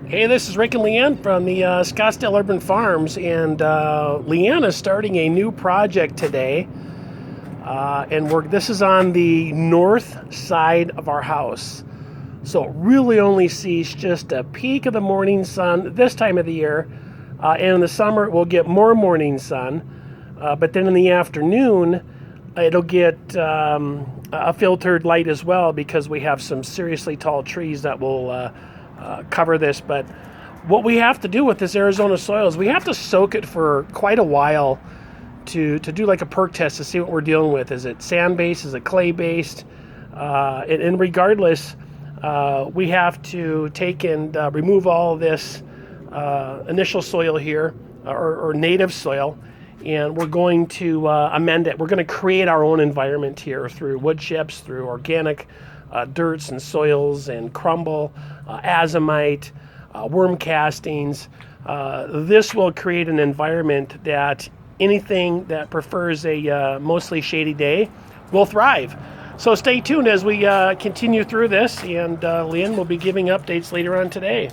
Hey, this is Rick and Leanne from the Scottsdale Urban Farms, and Leanne is starting a new project today, this is on the north side of our house. So it really only sees just a peak of the morning sun this time of the year, and in the summer it will get more morning sun, but then in the afternoon it'll get a filtered light as well, because we have some seriously tall trees that will cover this. But what we have to do with this Arizona soil is we have to soak it for quite a while to do like a perk test to see what we're dealing with. Is it sand based? Is it clay based? And regardless, we have to take and remove all of this initial soil here, or native soil, and we're going to amend it. We're going to create our own environment here through wood chips, through organic dirts and soils and crumble, azomite, worm castings. This will create an environment that anything that prefers a mostly shady day will thrive. So stay tuned as we continue through this, and Leanne will be giving updates later on today.